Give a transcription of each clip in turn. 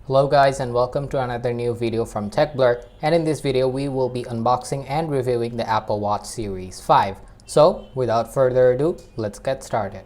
Hello guys, and welcome to another new video from TechBlur, and in this video we will be unboxing and reviewing the Apple Watch Series 5. So without further ado, let's get started.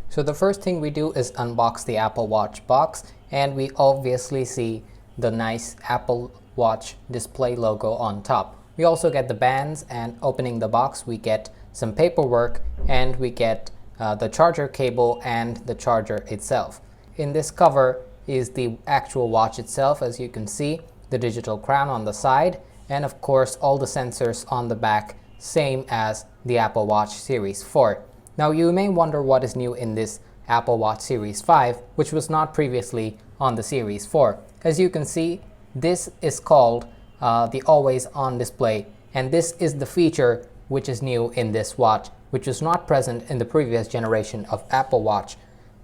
So the first thing we do is unbox the Apple Watch box, and we obviously see the nice Apple Watch display logo on top. We also get the bands, and opening the box we get some paperwork, and we get the charger cable and the charger itself. In this cover is the actual watch itself, as you can see, the digital crown on the side, and of course all the sensors on the back, same as the Apple Watch Series 4. Now you may wonder what is new in this Apple Watch Series 5, which was not previously on the Series 4. As you can see, this is called the always on display, and this is the feature which is new in this watch, which was not present in the previous generation of Apple Watch.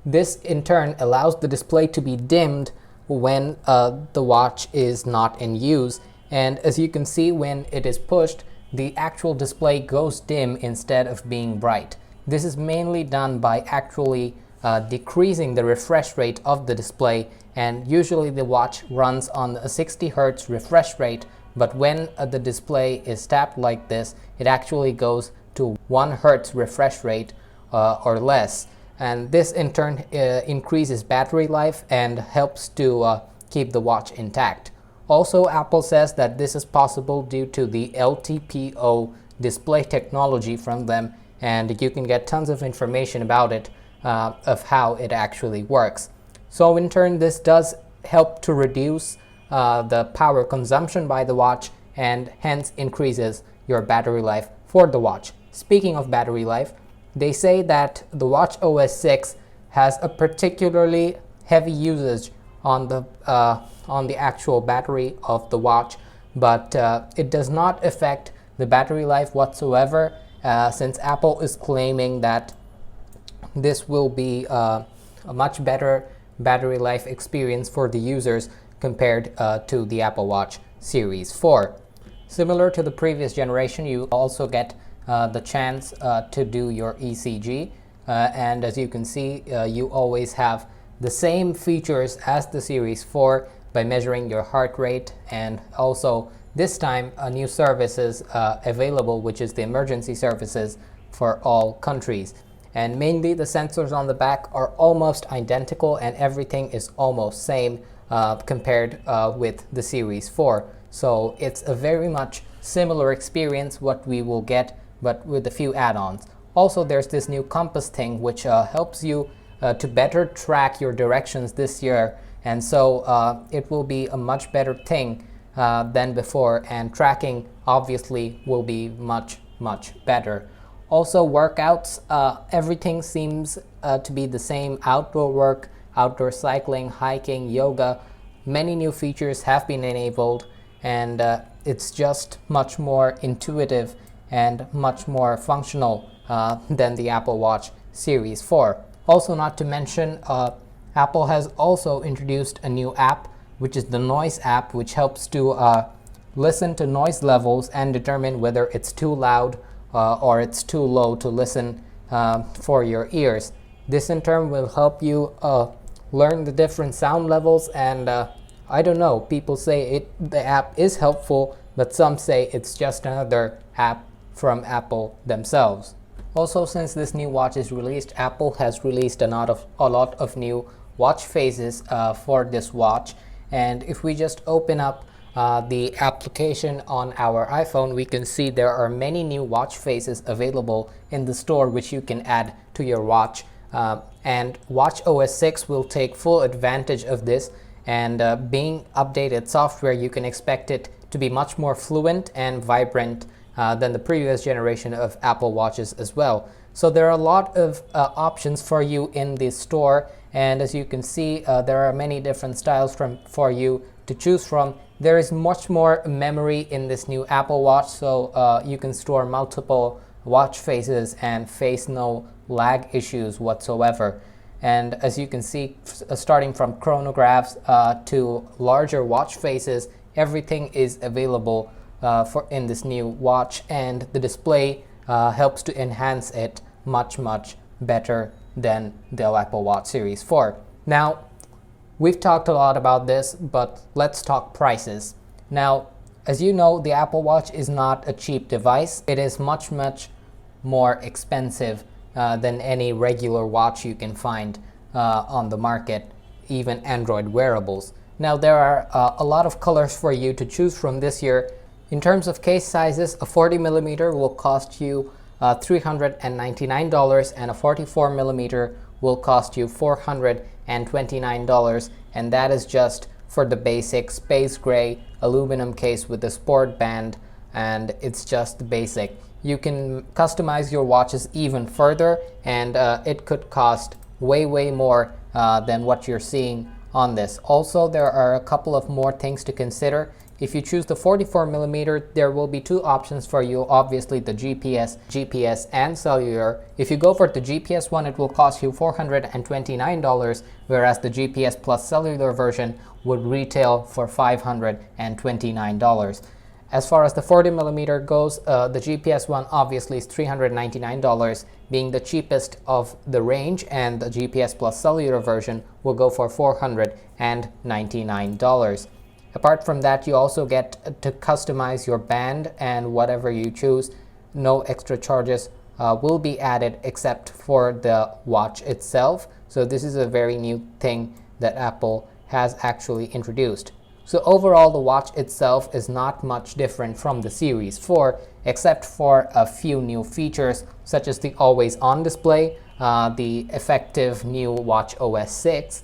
This in turn allows the display to be dimmed when the watch is not in use, and as you can see, when it is pushed, the actual display goes dim instead of being bright. This is mainly done by actually decreasing the refresh rate of the display, and usually the watch runs on a 60 Hz refresh rate, but when the display is tapped like this, it actually goes to 1 Hz refresh rate or less, and this in turn increases battery life and helps to keep the watch intact. Also, Apple says that this is possible due to the LTPO display technology from them, and you can get tons of information about it, of how it actually works. So in turn, this does help to reduce the power consumption by the watch, and hence increases your battery life for the watch. Speaking of battery life, they say that the watch OS 6 has a particularly heavy usage on the actual battery of the watch, but it does not affect the battery life whatsoever, since Apple is claiming that this will be a much better battery life experience for the users compared to the Apple Watch Series 4. Similar to the previous generation, you also get the chance to do your ECG, and as you can see, you always have the same features as the Series 4 by measuring your heart rate, and also this time a new service is available, which is the emergency services for all countries. And mainly the sensors on the back are almost identical, and everything is almost same compared with the Series 4. So it's a very much similar experience what we will get, but with a few add-ons. Also, there's this new compass thing which helps you to better track your directions this year, and so it will be a much better thing than before, and tracking obviously will be much better. Also, workouts, everything seems to be the same. Outdoor work, outdoor cycling, hiking, yoga, many new features have been enabled, and it's just much more intuitive and much more functional than the Apple Watch Series 4. Also, not to mention, Apple has also introduced a new app, which is the Noise app, which helps to listen to noise levels and determine whether it's too loud or it's too low to listen for your ears. This in turn will help you learn the different sound levels, and I don't know, people say the app is helpful, but some say it's just another app from Apple themselves. Also, since this new watch is released, Apple has released a lot of new watch faces for this watch, and if we just open up the application on our iPhone, we can see there are many new watch faces available in the store which you can add to your watch, and watch OS 6 will take full advantage of this, and being updated software, you can expect it to be much more fluent and vibrant than the previous generation of Apple Watches as well. So there are a lot of options for you in the store, and as you can see, there are many different styles for you to choose from. There is much more memory in this new Apple Watch, so you can store multiple watch faces and face no lag issues whatsoever. And as you can see, starting from chronographs to larger watch faces, everything is available in this new watch, and the display helps to enhance it much better than the Apple Watch Series 4. Now, we've talked a lot about this, but let's talk prices. Now, as you know, the Apple Watch is not a cheap device. It is much more expensive than any regular watch you can find on the market, even Android wearables. Now, there are a lot of colors for you to choose from this year. In terms of case sizes, a 40mm will cost you $399, and a 44mm will cost you $429, and that is just for the basic space gray aluminum case with the sport band, and it's just the basic. You can customize your watches even further, and it could cost way more than what you're seeing on this. Also, there are a couple of more things to consider. If you choose the 44mm, there will be two options for you, obviously the GPS and cellular. If you go for the GPS one, it will cost you $429, whereas the GPS plus cellular version would retail for $529. As far as the 40mm goes, the GPS one obviously is $399, being the cheapest of the range, and the GPS plus cellular version will go for $499. Apart from that, you also get to customize your band, and whatever you choose, no extra charges will be added except for the watch itself. So this is a very new thing that Apple has actually introduced. So overall, the watch itself is not much different from the Series 4, except for a few new features, such as the always-on display, the effective new watch OS 6,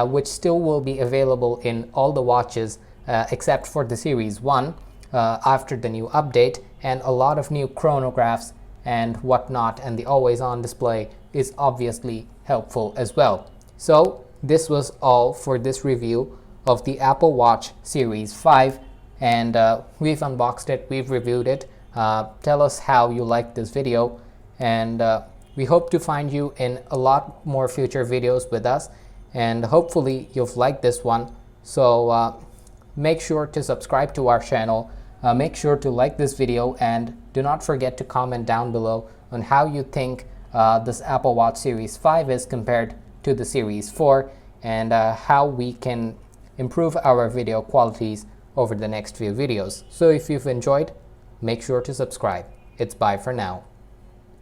which still will be available in all the watches except for the Series 1 after the new update, and a lot of new chronographs and whatnot, and the always-on display is obviously helpful as well. So this was all for this review of the Apple Watch Series 5, and we've unboxed it, we've reviewed it. Tell us how you liked this video, and we hope to find you in a lot more future videos with us, and hopefully you've liked this one. So make sure to subscribe to our channel, make sure to like this video, and do not forget to comment down below on how you think this Apple Watch Series 5 is compared to the Series 4, and how we can improve our video qualities over the next few videos. So if you've enjoyed, make sure to subscribe. It's bye for now.